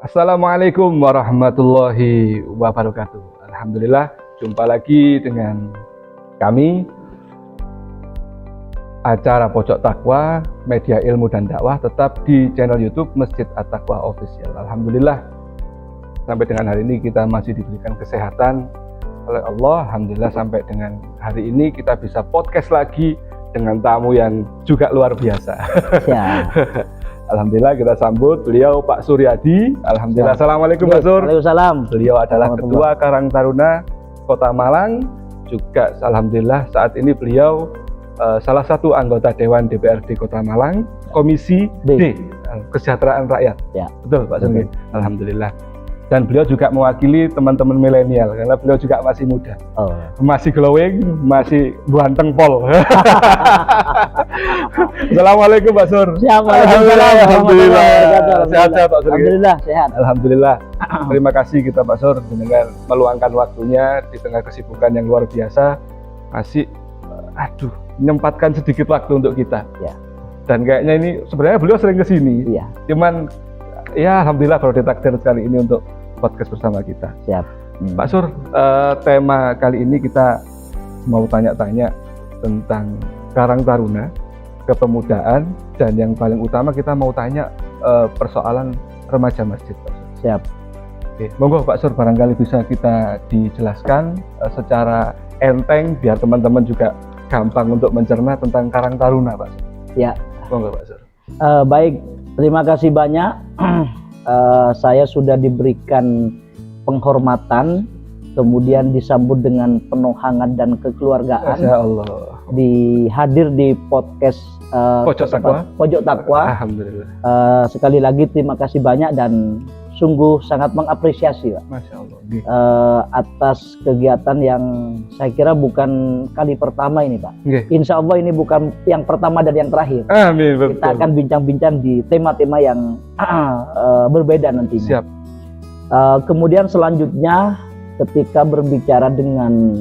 Assalamualaikum warahmatullahi wabarakatuh. Alhamdulillah, jumpa lagi dengan kami acara Pojok Takwa, media ilmu dan dakwah tetap di channel YouTube Masjid At-Taqwa Official. Alhamdulillah, sampai dengan hari ini kita masih diberikan kesehatan oleh Allah. Alhamdulillah, sampai dengan hari ini kita bisa podcast lagi dengan tamu yang juga luar biasa. Ya. Alhamdulillah kita sambut beliau Pak Suryadi. Alhamdulillah. Assalamualaikum Pak Sur. Waalaikumsalam. Beliau adalah Ketua Karang Taruna Kota Malang. Juga alhamdulillah saat ini beliau salah satu anggota Dewan DPRD Kota Malang, Komisi D, Kesejahteraan Rakyat. Ya. Betul Pak Sur. Alhamdulillah. Dan beliau juga mewakili teman-teman milenial karena beliau juga masih muda, masih glowing, masih ganteng pol. Assalamualaikum Pak Sur. Alhamdulillah. Sehat-sehat Pak Sur. Alhamdulillah sehat. Alhamdulillah. Terima kasih kita Pak Sur dengan meluangkan waktunya di tengah kesibukan yang luar biasa, masih menyempatkan sedikit waktu untuk kita. Ya. Dan kayaknya ini sebenarnya beliau sering kesini. Iya. Cuman ya alhamdulillah kalau ditakdir kali ini untuk podcast bersama kita. Siap. Pak Sur, tema kali ini kita mau tanya-tanya tentang Karang Taruna, kepemudaan, dan yang paling utama kita mau tanya persoalan remaja masjid, Pak Sur. Siap. Oke, monggo Pak Sur, barangkali bisa kita dijelaskan secara enteng biar teman-teman juga gampang untuk mencerna tentang Karang Taruna, Pak Sur. Ya. Monggo Pak Sur. Baik, terima kasih banyak. Saya sudah diberikan penghormatan, kemudian disambut dengan penuh hangat dan kekeluargaan. Masya Allah. Hadir di podcast Pojok Takwa. Alhamdulillah. Sekali lagi terima kasih banyak dan sungguh sangat mengapresiasi, Pak. Masya Allah. Atas kegiatan yang saya kira bukan kali pertama ini, Pak. Insya Allah ini bukan yang pertama dan yang terakhir. Amin. Betul. Kita akan bincang-bincang di tema-tema yang berbeda nantinya. Siap. Kemudian selanjutnya ketika berbicara dengan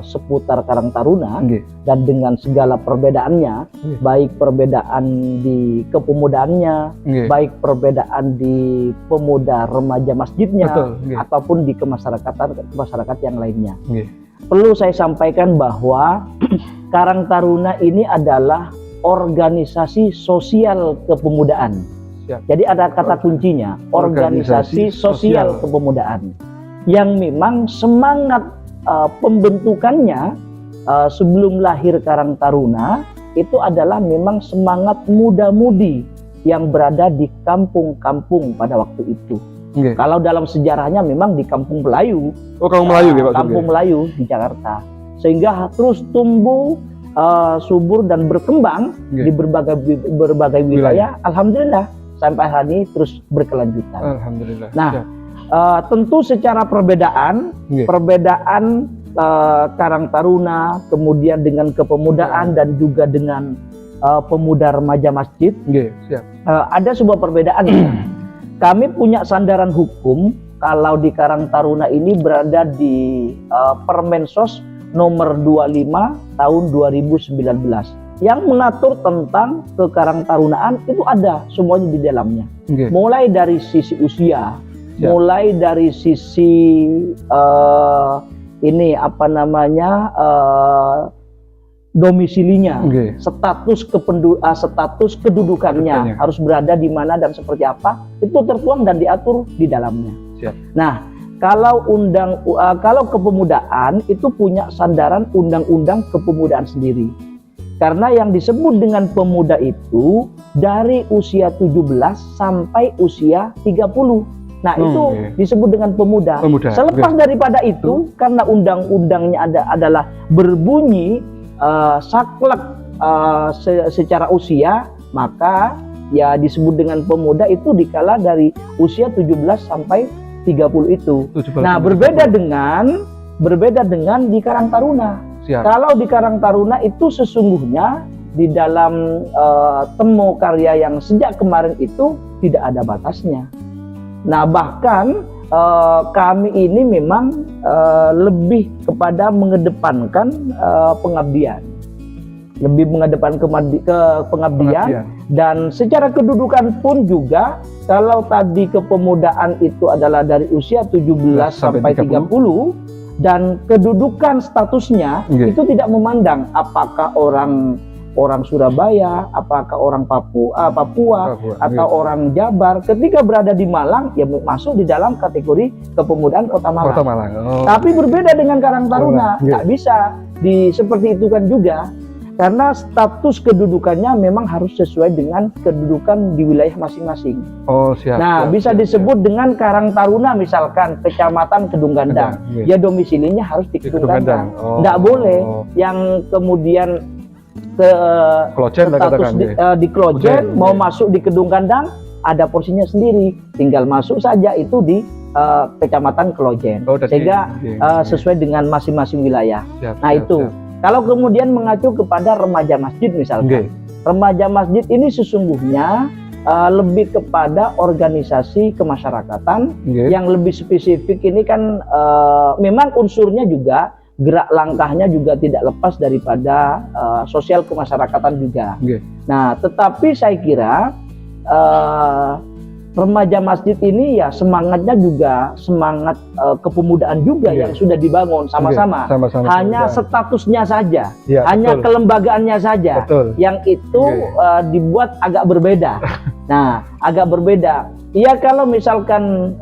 seputar Karang Taruna dan dengan segala perbedaannya, baik perbedaan di kepemudaannya, baik perbedaan di pemuda remaja masjidnya, ataupun di masyarakat yang lainnya. Perlu saya sampaikan bahwa Karang Taruna ini adalah organisasi sosial kepemudaan. Jadi ada kata kuncinya, organisasi sosial kepemudaan, yang memang semangat pembentukannya sebelum lahir Karang Taruna itu adalah memang semangat muda-mudi yang berada di kampung-kampung pada waktu itu. Kalau dalam sejarahnya memang di Kampung Melayu. Kampung Melayu ya Pak? Kampung Melayu di Jakarta. Sehingga terus tumbuh subur dan berkembang di berbagai wilayah. Alhamdulillah sampai hari ini terus berkelanjutan. Alhamdulillah. Nah, tentu secara perbedaan Karang Taruna, kemudian dengan kepemudaan dan juga dengan pemuda remaja masjid, ada sebuah perbedaan. Kami punya sandaran hukum kalau di Karang Taruna ini berada di Permensos nomor 25 tahun 2019 yang mengatur tentang kekarang tarunaan. Itu ada semuanya di dalamnya, mulai dari sisi usia, mulai dari sisi domisilinya, status kedudukannya harus berada di mana dan seperti apa, itu tertuang dan diatur di dalamnya. Nah, kalau kepemudaan itu punya sandaran undang-undang kepemudaan sendiri. Karena yang disebut dengan pemuda itu dari usia 17 sampai usia 30. Nah, itu disebut dengan pemuda. Selepas daripada itu, karena undang-undangnya adalah berbunyi saklek secara usia, maka ya disebut dengan pemuda itu dikala dari usia 17 sampai 30 itu. Nah, berbeda dengan di Karang Taruna. Kalau di Karang Taruna itu sesungguhnya di dalam temu karya yang sejak kemarin itu tidak ada batasnya. Nah, bahkan kami ini memang lebih kepada mengedepankan pengabdian. lebih mengedepan ke pengabdian. Dan secara kedudukan pun juga, kalau tadi kepemudaan itu adalah dari usia 17 sampai 30, dan kedudukan statusnya itu tidak memandang apakah orang Surabaya, apakah orang Papua atau orang Jabar. Ketika berada di Malang, ya masuk di dalam kategori kepemudaan Kota Malang. Tapi berbeda dengan Karang Taruna, nggak bisa seperti itu kan juga, karena status kedudukannya memang harus sesuai dengan kedudukan di wilayah masing-masing. Nah, bisa disebut dengan Karang Taruna, misalkan Kecamatan Kedung Gandang, ya domisilinya harus di Kedung Gandang. Nggak boleh yang kemudian status di Klojen mau masuk di Kedung Gandang, ada porsinya sendiri, tinggal masuk saja itu di Kecamatan Klojen, sehingga sesuai dengan masing-masing wilayah. Itu. Kalau kemudian mengacu kepada remaja masjid misalkan, remaja masjid ini sesungguhnya lebih kepada organisasi kemasyarakatan yang lebih spesifik. Ini kan memang unsurnya juga, gerak langkahnya juga tidak lepas daripada sosial kemasyarakatan juga. Nah, tetapi saya kira remaja masjid ini ya semangatnya juga semangat kepemudaan juga yang sudah dibangun sama-sama. Hanya statusnya saja, hanya kelembagaannya saja yang itu dibuat agak berbeda. Nah, agak berbeda. Ya kalau misalkan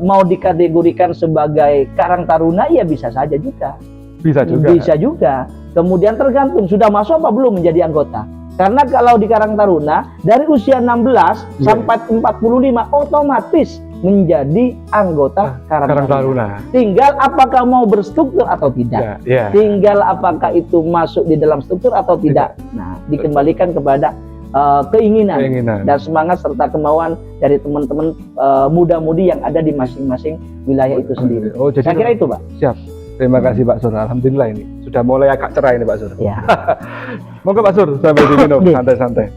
mau dikategorikan sebagai Karang Taruna, ya bisa saja juga. Bisa juga. Kemudian tergantung sudah masuk apa belum menjadi anggota. Karena kalau di Karang Taruna dari usia 16 sampai 45 otomatis menjadi anggota Karang Taruna. Tinggal apakah mau berstruktur atau tidak. Tinggal apakah itu masuk di dalam struktur atau tidak. Nah, dikembalikan kepada keinginan dan semangat serta kemauan dari teman-teman muda-mudi yang ada di masing-masing wilayah itu sendiri. Saya kira itu, Pak. Siap. Terima kasih Pak Sur. Alhamdulillah ini sudah mulai agak cerah ini Pak Sur. Monggo Pak Sur, sambil diminum santai-santai.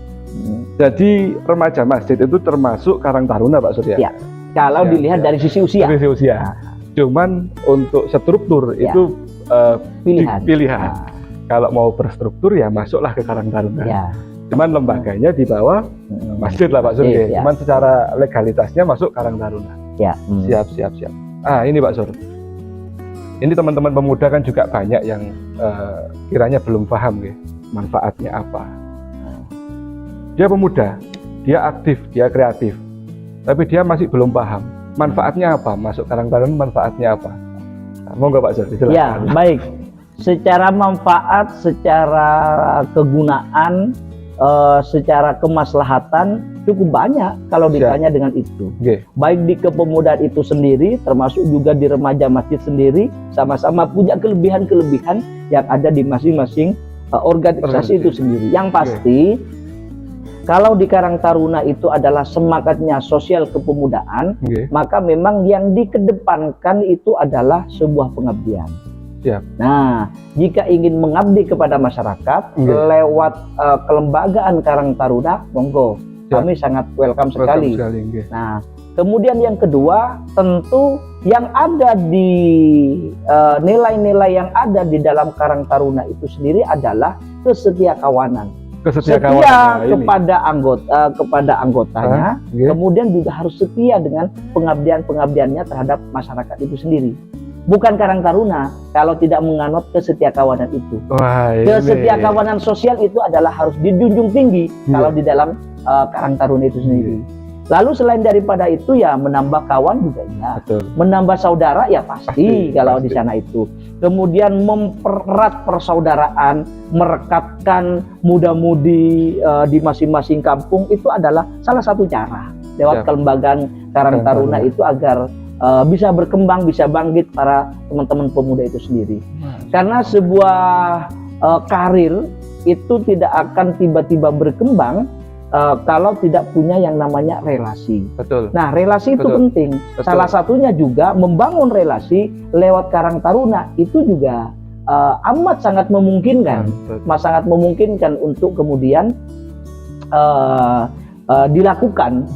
Jadi remaja masjid itu termasuk Karang Taruna Pak Sur ya? Kalau dilihat dari sisi usia. Cuman untuk struktur itu pilihan. Kalau mau berstruktur ya masuklah ke Karang Taruna. Cuman lembaganya di bawah masjid lah Pak Sur. Cuman secara legalitasnya masuk Karang Taruna. Siap. Ini Pak Sur. Ini teman-teman pemuda kan juga banyak yang kiranya belum paham manfaatnya apa. Dia pemuda, dia aktif, dia kreatif, tapi dia masih belum paham manfaatnya apa, masuk Karang Taruna manfaatnya apa. Monggo Pak Sur, dijelaskan. Baik. Secara manfaat, secara kegunaan, secara kemaslahatan cukup banyak kalau ditanya dengan itu. Baik di kepemudaan itu sendiri, termasuk juga di remaja masjid sendiri, sama-sama punya kelebihan-kelebihan yang ada di masing-masing organisasi itu sendiri. Yang pasti, kalau di Karang Taruna itu adalah semangatnya sosial kepemudaan, maka memang yang dikedepankan itu adalah sebuah pengabdian. Nah, jika ingin mengabdi kepada masyarakat lewat kelembagaan Karang Taruna, monggo. Kami sangat welcome sekali. Nah, kemudian yang kedua, tentu yang ada di nilai-nilai yang ada di dalam Karang Taruna itu sendiri adalah kesetiakawanan. Setia kepada anggotanya, kemudian juga harus setia dengan pengabdiannya terhadap masyarakat itu sendiri. Bukan Karang Taruna kalau tidak menganut kesetiakawanan itu. Kesetiakawanan sosial itu adalah harus dijunjung tinggi kalau di dalam Karang Taruna itu sendiri. Lalu selain daripada itu ya menambah kawan juga ya, menambah saudara ya pasti kalau di sana itu. Kemudian mempererat persaudaraan, merekatkan muda-mudi di masing-masing kampung itu adalah salah satu cara lewat kelembagaan Karang Taruna itu agar bisa berkembang, bisa bangkit para teman-teman pemuda itu sendiri. Karena sebuah karir itu tidak akan tiba-tiba berkembang kalau tidak punya yang namanya relasi. Nah, relasi itu penting. Salah satunya juga membangun relasi lewat Karang Taruna itu juga amat sangat memungkinkan, sangat memungkinkan untuk kemudian dilakukan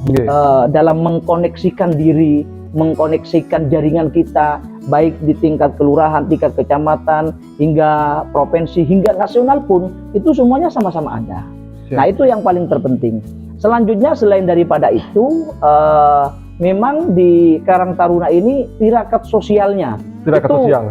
dalam mengkoneksikan diri, mengkoneksikan jaringan kita baik di tingkat kelurahan, tingkat kecamatan, hingga provinsi, hingga nasional pun, itu semuanya sama-sama ada. Nah, itu yang paling terpenting. Selanjutnya, selain daripada itu, memang di Karang Taruna ini tirakat sosialnya,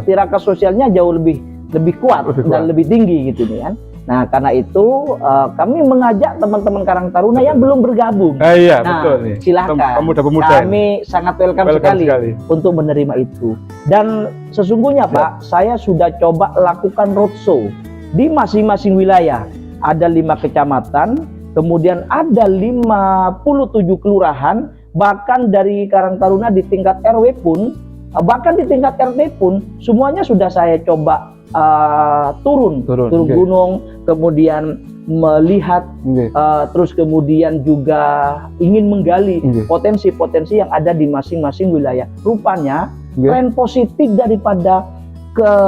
tirakat sosialnya jauh lebih kuat dan lebih tinggi gitu nih kan. Nah, karena itu kami mengajak teman-teman Karang Taruna yang belum bergabung. Iya, nah, betul nih. Silahkan. Pemuda-pemuda kami sangat welcome sekali untuk menerima itu. Dan sesungguhnya Pak, saya sudah coba lakukan roadshow di masing-masing wilayah. Ada 5 kecamatan, kemudian ada 57 kelurahan, bahkan dari Karang Taruna di tingkat RW pun, bahkan di tingkat RT pun, semuanya sudah saya coba turun gunung, kemudian melihat, terus kemudian juga ingin menggali potensi-potensi yang ada di masing-masing wilayah. Rupanya tren positif daripada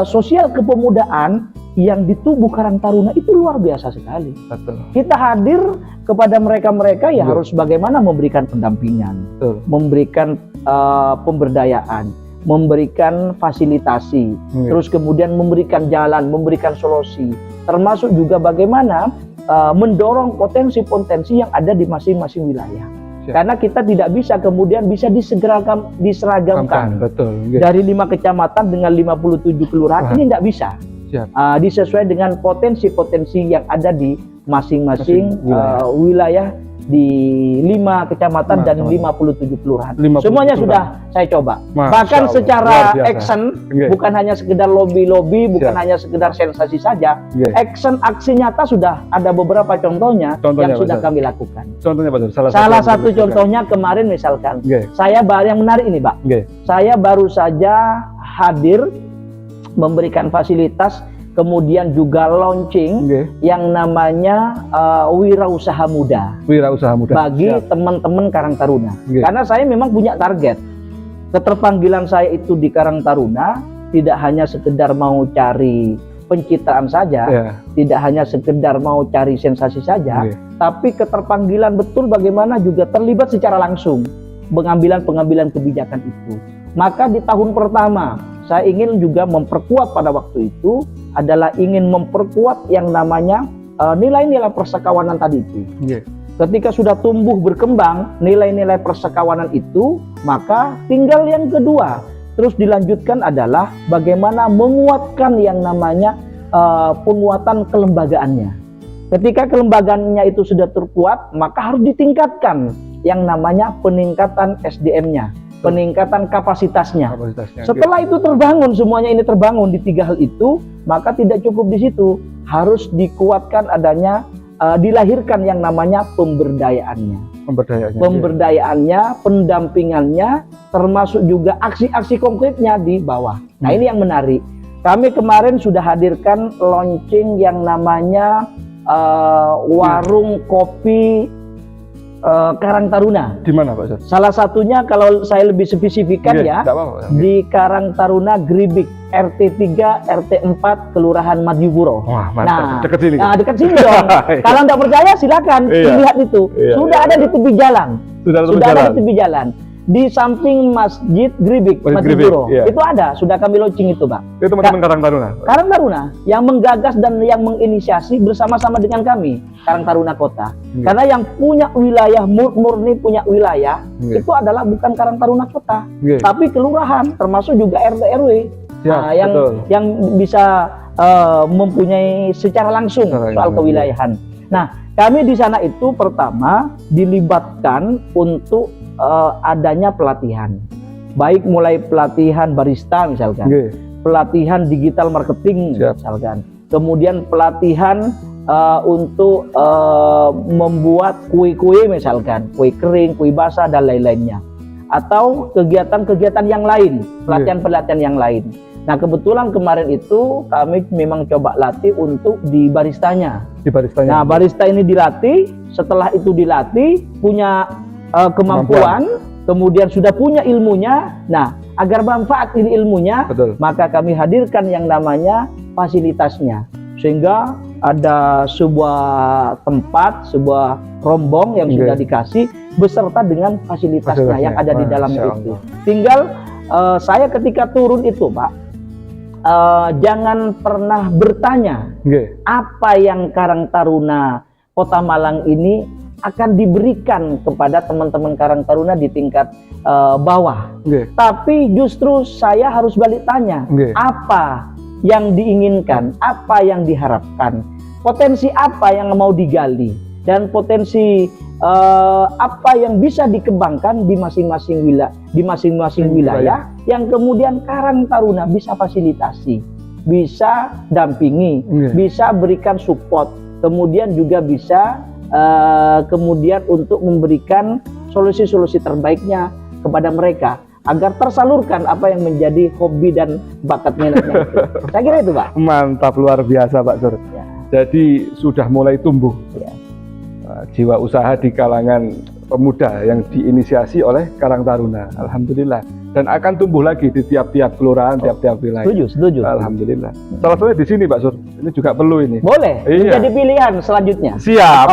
sosial kepemudaan yang di tubuh Karang Taruna itu luar biasa sekali. Betul. Kita hadir kepada mereka-mereka ya harus bagaimana memberikan pendampingan, memberikan pemberdayaan, memberikan fasilitasi, terus kemudian memberikan jalan, memberikan solusi, termasuk juga bagaimana mendorong potensi-potensi yang ada di masing-masing wilayah. Karena kita tidak bisa kemudian bisa diseragamkan. Dari 5 kecamatan dengan 57 kelurahan ini tidak bisa. Disesuai dengan potensi-potensi yang ada di masing-masing wilayah di 5 kecamatan dan 57 kelurahan. Semuanya sudah saya coba. Bahkan secara action, bukan hanya sekedar lobby-lobby, bukan hanya sekedar sensasi saja. Action, aksi nyata sudah ada beberapa contohnya yang sudah kami lakukan. Contohnya Pak? Salah satu contohnya kemarin misalkan, saya baru yang menarik ini Pak. Saya baru saja hadir memberikan fasilitas, kemudian juga launching yang namanya wirausaha muda. Bagi teman-teman Karang Taruna. Karena saya memang punya target. Keterpanggilan saya itu di Karang Taruna tidak hanya sekedar mau cari pencitraan saja, tidak hanya sekedar mau cari sensasi saja, tapi keterpanggilan betul bagaimana juga terlibat secara langsung pengambilan kebijakan itu. Maka di tahun pertama saya ingin juga memperkuat pada waktu itu adalah ingin memperkuat yang namanya nilai-nilai persekawanan tadi itu. Ketika sudah tumbuh berkembang nilai-nilai persekawanan itu, maka tinggal yang kedua terus dilanjutkan adalah bagaimana menguatkan yang namanya penguatan kelembagaannya. Ketika kelembagaannya itu sudah terkuat, maka harus ditingkatkan yang namanya peningkatan SDM-nya. Peningkatan kapasitasnya. Setelah itu terbangun, semuanya ini terbangun di 3 hal itu, maka tidak cukup di situ, harus dikuatkan adanya, dilahirkan yang namanya pemberdayaannya, pendampingannya, termasuk juga aksi-aksi konkretnya di bawah. Nah, ini yang menarik. Kami kemarin sudah hadirkan launching yang namanya warung kopi Karang Taruna. Di mana Pak? Salah satunya kalau saya lebih spesifikkan di Karang Taruna Gribik, RT 3, RT 4, Kelurahan Madiopuro. Wah, mantap. Dekat sini. Nah, dekat sini dong. Kalau tidak percaya silakan lihat itu. Sudah ada di tepi jalan. Sudah ada di tepi jalan. Di samping Masjid Gribik, Madiopuro. Itu ada, sudah kami launching itu, Pak. Itu teman-teman Karang Taruna. Karang Taruna yang menggagas dan yang menginisiasi bersama-sama dengan kami, Karang Taruna Kota. Karena yang punya wilayah murni punya wilayah itu adalah bukan Karang Taruna Kota, tapi kelurahan, termasuk juga RT RW. Nah, yang bisa mempunyai secara langsung soal kewilayahan. Nah, kami di sana itu pertama dilibatkan untuk adanya pelatihan, baik mulai pelatihan barista misalkan, pelatihan digital marketing misalkan, kemudian pelatihan untuk membuat kue-kue misalkan, kue kering, kue basah dan lain-lainnya, atau kegiatan-kegiatan yang lain, pelatihan-pelatihan yang lain. Nah, kebetulan kemarin itu kami memang coba latih untuk di baristanya. Nah, barista ini dilatih, setelah itu dilatih punya kemampuan, kemudian sudah punya ilmunya. Nah, agar manfaat ini ilmunya, maka kami hadirkan yang namanya fasilitasnya, sehingga ada sebuah tempat, sebuah rombong yang sudah dikasih beserta dengan fasilitasnya yang ada di dalamnya itu. Tinggal saya ketika turun itu Pak, jangan pernah bertanya apa yang Karang Taruna Kota Malang ini akan diberikan kepada teman-teman Karang Taruna di tingkat bawah. Tapi justru saya harus balik tanya, apa yang diinginkan, apa yang diharapkan, potensi apa yang mau digali, dan potensi apa yang bisa dikembangkan di masing-masing wilayah yang kemudian Karang Taruna bisa fasilitasi, bisa dampingi, bisa berikan support, kemudian juga bisa kemudian untuk memberikan solusi-solusi terbaiknya kepada mereka agar tersalurkan apa yang menjadi hobi dan bakat minatnya. Saya kira itu Pak. Mantap, luar biasa Pak Sur. Ya. Jadi sudah mulai tumbuh jiwa usaha di kalangan pemuda yang diinisiasi oleh Karang Taruna. Alhamdulillah. Dan akan tumbuh lagi di tiap-tiap kelurahan, tiap-tiap wilayah. Setuju. Alhamdulillah. Salah satunya di sini Pak Sur. Ini juga perlu ini. Boleh. Jadi pilihan selanjutnya. Siap.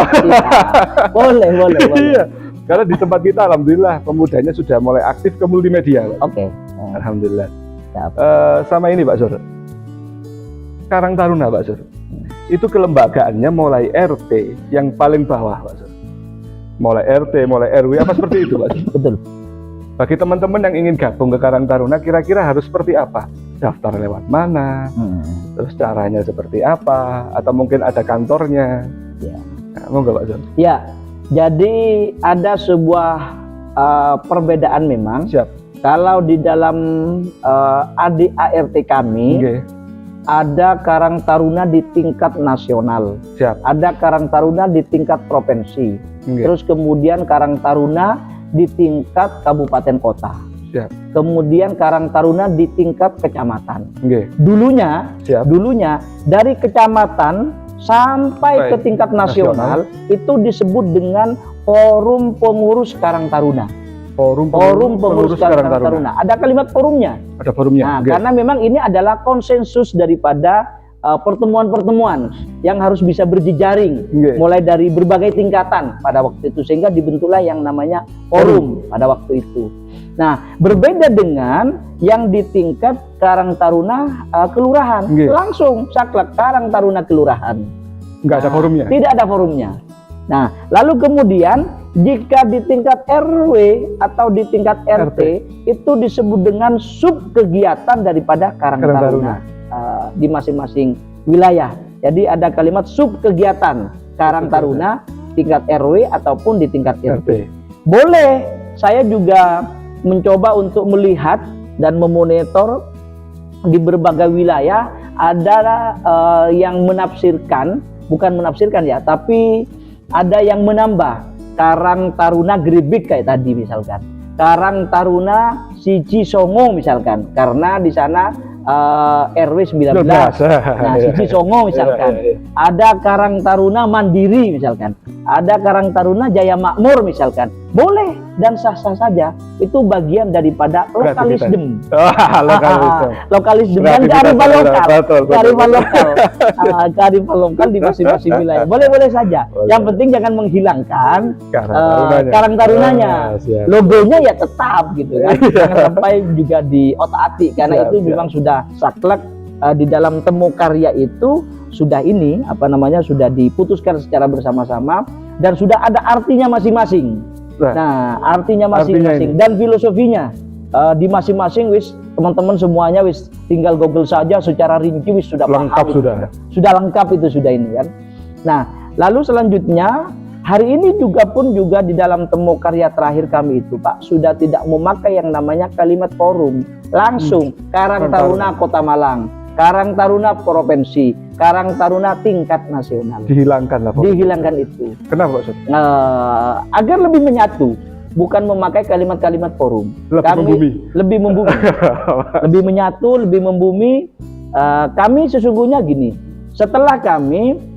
Boleh. Iya. Karena di tempat kita alhamdulillah pemudanya sudah mulai aktif ke multimedia. Alhamdulillah. Sama ini Pak Sur. Karang Taruna Pak Sur. Itu kelembagaannya mulai RT yang paling bawah Pak Sur. Mulai RT, mulai RW apa seperti itu Pak Sur? Betul. Bagi teman-teman yang ingin gabung ke Karang Taruna kira-kira harus seperti apa? Daftar lewat mana? Terus caranya seperti apa? Atau mungkin ada kantornya? Ya. Nah, monggo Pak Sur. Ya. Jadi ada sebuah perbedaan memang. Siap. Kalau di dalam ADART kami ada Karang Taruna di tingkat nasional. Siap. Ada Karang Taruna di tingkat provinsi. Terus kemudian Karang Taruna di tingkat kabupaten kota. Siap. Kemudian Karang Taruna di tingkat kecamatan. Dulunya dari kecamatan sampai ke tingkat nasional itu disebut dengan Forum Pengurus Karang Taruna. Forum Pengurus Karang Taruna. Ada kalimat forumnya. Ada forumnya. Nah, karena memang ini adalah konsensus daripada pertemuan-pertemuan yang harus bisa berjejaring, mulai dari berbagai tingkatan pada waktu itu, sehingga dibentuklah yang namanya forum pada waktu itu. Nah, berbeda dengan yang di tingkat Karang Taruna kelurahan, langsung saklek Karang Taruna kelurahan. Nggak ada forumnya? Tidak ada forumnya. Nah, lalu kemudian jika di tingkat RW atau di tingkat RT itu disebut dengan sub kegiatan daripada Karang Taruna di masing-masing wilayah. Jadi ada kalimat sub kegiatan Karang Taruna tingkat RW ataupun di tingkat RT. Boleh, saya juga mencoba untuk melihat dan memonitor di berbagai wilayah. Ada yang menafsirkan, bukan menafsirkan ya, tapi ada yang menambah Karang Taruna Grebek kayak tadi misalkan, Karang Taruna Siji Songo misalkan, karena di sana RW 19. Nah, Siji Songo misalkan. Ada Karang Taruna Mandiri misalkan. Ada Karang Taruna Jaya Makmur misalkan. Boleh dan sah-sah saja. Itu bagian daripada lokalisme. Lokalisme dan kearifan lokal. Kearifan lokal di masing-masing wilayah. Boleh-boleh saja. Yang penting jangan menghilangkan Karang Tarunanya. Logonya ya tetap gitu kan. Jangan sampai juga diotak-atik, karena itu memang sudah saklek di dalam temu karya itu sudah sudah diputuskan secara bersama-sama dan sudah ada artinya masing-masing. Nah, artinya masing-masing dan filosofinya di masing-masing teman-teman semuanya tinggal Google saja secara rinci sudah lengkap paham, sudah lengkap itu ini kan. Nah, lalu selanjutnya hari ini juga di dalam temu karya terakhir kami itu Pak sudah tidak memakai yang namanya kalimat forum, langsung Karang Taruna Kota Malang, Karang Taruna Provinsi, Karang Taruna tingkat nasional. Dihilangkan itu. Kenapa Pak? Agar lebih menyatu, bukan memakai kalimat-kalimat forum. Lebih membumi. Lebih menyatu, lebih membumi. Kami sesungguhnya gini, setelah kami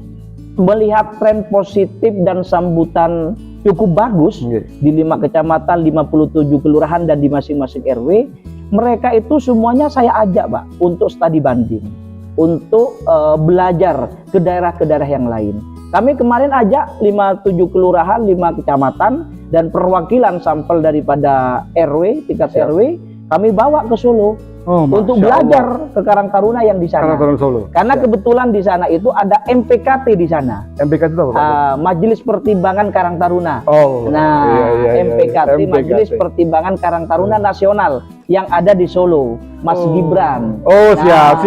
melihat tren positif dan sambutan cukup bagus di 5 kecamatan, 57 kelurahan dan di masing-masing RW, mereka itu semuanya saya ajak Pak untuk studi banding, untuk belajar ke daerah yang lain. Kami kemarin ajak 57 kelurahan, 5 kecamatan dan perwakilan sampel daripada RW, tingkat RW kami bawa ke Solo untuk belajar ke Karang Taruna yang di sana. Karang Taruna Solo. Karena kebetulan di sana itu ada MPKT di sana. MPKT itu apa, Pak? Majelis Pertimbangan Karang Taruna. Oh. Nah, iya, MPKT, MPKT. Majelis Pertimbangan Karang Taruna Nasional yang ada di Solo. Mas Gibran. Oh, siap.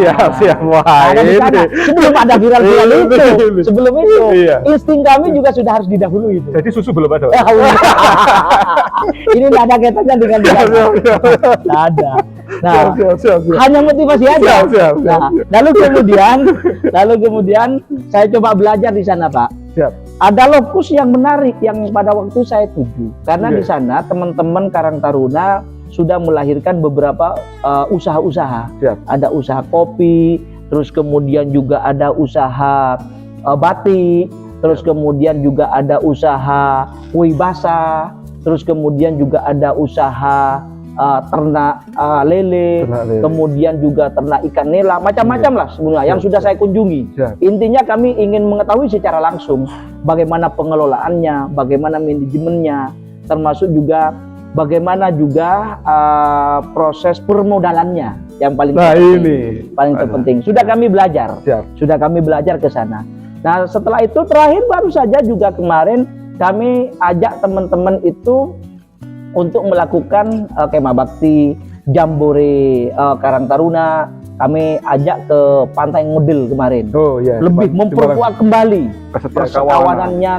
Wah, ada di sana. Sebelum ada viral-viral itu, sebelum itu, insting kami juga sudah harus didahului itu. Jadi susu belum ada. Ini tidak ada kaitannya dengan tidak ada. Nah, hanya motivasi aja. Nah, lalu kemudian saya coba belajar di sana, Pak. Siap. Ada lokus yang menarik yang pada waktu saya tuju. Karena di sana teman-teman Karang Taruna sudah melahirkan beberapa usaha-usaha. Ada usaha kopi, terus kemudian juga ada usaha batik, terus kemudian juga ada usaha kue basah, terus kemudian juga ada usaha ternak lele, kemudian juga ternak ikan nila, macam-macam lah sebenarnya yang sudah saya kunjungi. Intinya kami ingin mengetahui secara langsung bagaimana pengelolaannya, bagaimana manajemennya, termasuk juga bagaimana juga proses permodalannya yang paling terpenting. Sudah kami belajar, ke sana. Nah, setelah itu terakhir baru saja juga kemarin kami ajak teman-teman itu untuk melakukan kemah bakti, jambore Karang Taruna. Kami ajak ke Pantai Ngudel kemarin. Lebih memperkuat kembali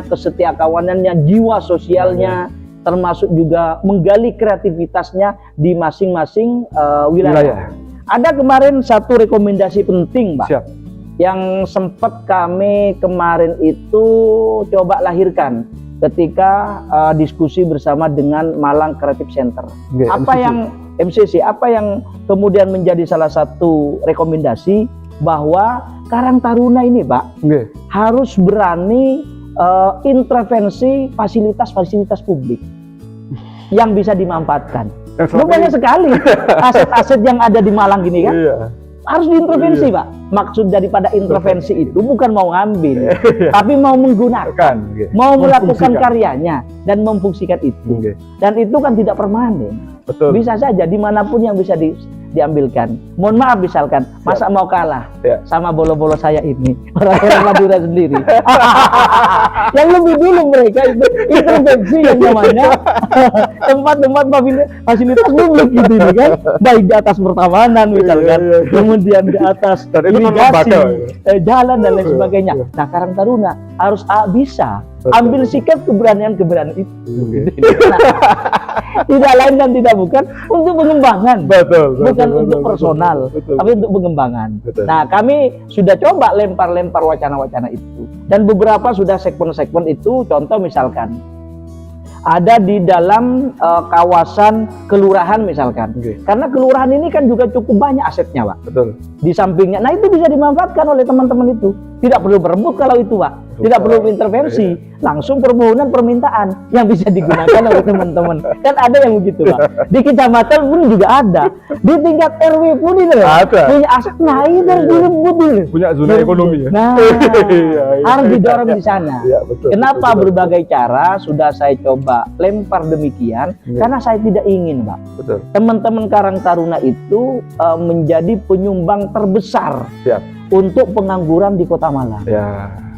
kesetiakawanannya, jiwa sosialnya, termasuk juga menggali kreativitasnya di masing-masing wilayah. Ada kemarin satu rekomendasi penting, Pak, yang sempat kami kemarin itu coba lahirkan ketika diskusi bersama dengan Malang Creative Center. MCC, apa yang kemudian menjadi salah satu rekomendasi bahwa Karang Taruna ini, Pak, harus berani intervensi fasilitas-fasilitas publik yang bisa dimanfaatkan. Banyak sekali aset-aset yang ada di Malang ini kan. Harus diintervensi, Pak. Maksud daripada intervensi itu bukan mau ngambil, tapi mau menggunakan, mau melakukan karyanya dan memfungsikan itu. Dan itu kan tidak permanen. Bisa saja dimanapun yang bisa diambilkan. Mohon maaf misalkan, masa mau kalah sama bolo-bolo saya ini, orang-orang Madura sendiri. Yang lebih dulu mereka itu intervensi yang namanya tempat-tempat fasilitas publik gitu kan, baik di atas pertamanan misalkan, kemudian di atas irigasi, jalan dan lain sebagainya. Nah, Karang Taruna harus bisa ambil sikap keberanian itu. Tidak lain dan tidak bukan untuk pengembangan, bukan untuk personal, tapi untuk pengembangan. Nah, kami sudah coba lempar-lempar wacana-wacana itu, dan beberapa sudah segmen-segmen itu. Contoh misalkan ada di dalam kawasan kelurahan misalkan, karena kelurahan ini kan juga cukup banyak asetnya, Pak. Di sampingnya, nah itu bisa dimanfaatkan oleh teman-teman itu. Tidak perlu berebut kalau itu, Pak. Tidak perlu intervensi, langsung permohonan permintaan yang bisa digunakan oleh teman-teman. Kan ada yang begitu, Pak. Di kecamatan pun juga ada, di tingkat RW pun itu punya aset. Nah, itu harus direbut dulu. Punya zona ekonomi ya. Nah, harus didorong di sana. Kenapa berbagai cara sudah saya coba lempar demikian? Karena saya tidak ingin, Pak, teman-teman Karang Taruna itu menjadi penyumbang terbesar untuk pengangguran di Kota Malang.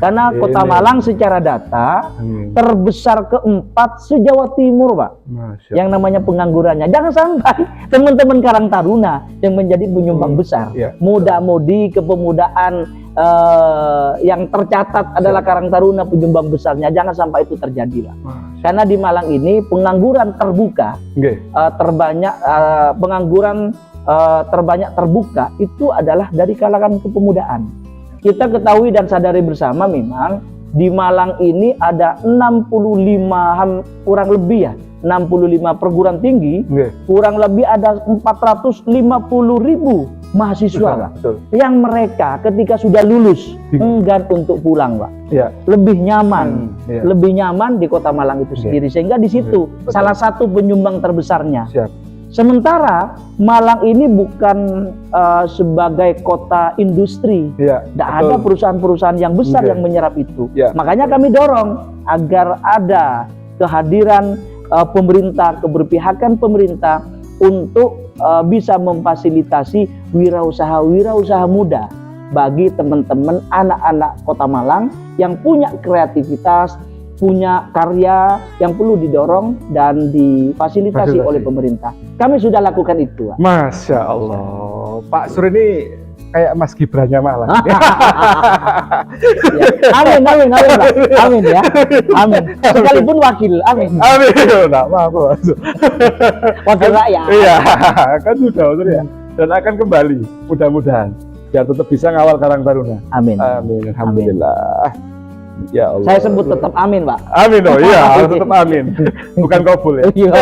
Karena Kota Malang secara data terbesar keempat se-Jawa Timur, Pak. Yang namanya penganggurannya. Jangan sampai teman-teman Karang Taruna yang menjadi penyumbang besar. Muda-mudi kepemudaan yang tercatat adalah Karang Taruna penyumbang besarnya. Jangan sampai itu terjadi, Pak. Karena di Malang ini pengangguran terbuka terbanyak, pengangguran terbanyak terbuka itu adalah dari kalangan kepemudaan. Kita ketahui dan sadari bersama memang di Malang ini ada 65 kurang lebih 65 perguruan tinggi, kurang lebih ada 450.000 mahasiswa, Pak, yang mereka ketika sudah lulus enggan untuk pulang, Pak. Lebih nyaman, lebih nyaman di Kota Malang itu sendiri, sehingga di situ salah satu penyumbang terbesarnya. Sementara Malang ini bukan sebagai kota industri, tidak ada perusahaan-perusahaan yang besar yang menyerap itu. Makanya kami dorong agar ada kehadiran pemerintah, keberpihakan pemerintah untuk bisa memfasilitasi wirausaha muda bagi teman-teman anak-anak Kota Malang yang punya kreativitas, punya karya yang perlu didorong dan difasilitasi oleh pemerintah. Kami sudah lakukan itu, Pak. Masya Allah, Pak Sur ini kayak Mas Gibran-nya Malang. Ya. Amin, Pak. Amin ya. Amin. Sekalipun wakil, amin. Amin. Nah, maaf, Mas. Wakil rakyat. Iya, kan sudah, Mas Sur ya. Dan akan kembali, mudah-mudahan. Biar tetap bisa ngawal Karang Taruna. Amin. Amin. Alhamdulillah. Ya Allah. Saya sebut tetap amin, Pak. Amin, oh iya, harus tetap amin. Bukan kabul ya. Iya.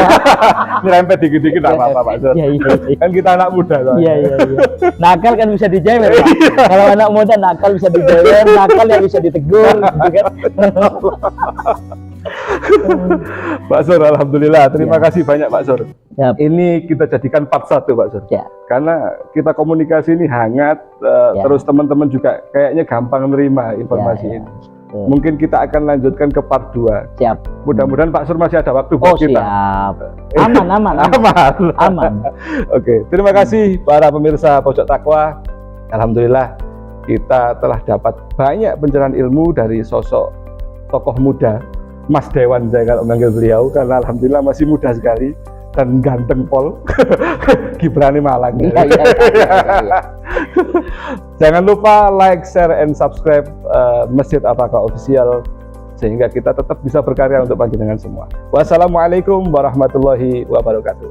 Nyerempet dikit-dikit enggak apa-apa, Pak Sur. Iya. Kan kita anak muda soalnya. Iya. Nakal kan bisa dijewer, Pak. Kalau anak muda nakal bisa dijewer, nakal yang bisa ditegur, gitu kan. Pak Sur, alhamdulillah. Terima Ya. kasih banyak, Pak Sur. Ya. Ini kita jadikan part 1, Pak Sur. Ya. Karena kita komunikasi ini hangat, Ya. terus teman-teman juga kayaknya gampang menerima informasi Ya. ini. Mungkin kita akan lanjutkan ke part 2. Siap. Mudah-mudahan Pak Sur masih ada waktu Oh, buat kita. siap. Aman. Aman. Oke, terima kasih para pemirsa Pojok Takwa. Alhamdulillah kita telah dapat banyak pencerahan ilmu dari sosok tokoh muda, Mas Dewan saya kalau manggil beliau, karena alhamdulillah masih muda sekali dan ganteng pol. Gibrani Malang. Iya. Jangan lupa like, share, and subscribe Masjid Apaka Official sehingga kita tetap bisa berkarya untuk panjenengan semua. Wassalamualaikum warahmatullahi wabarakatuh.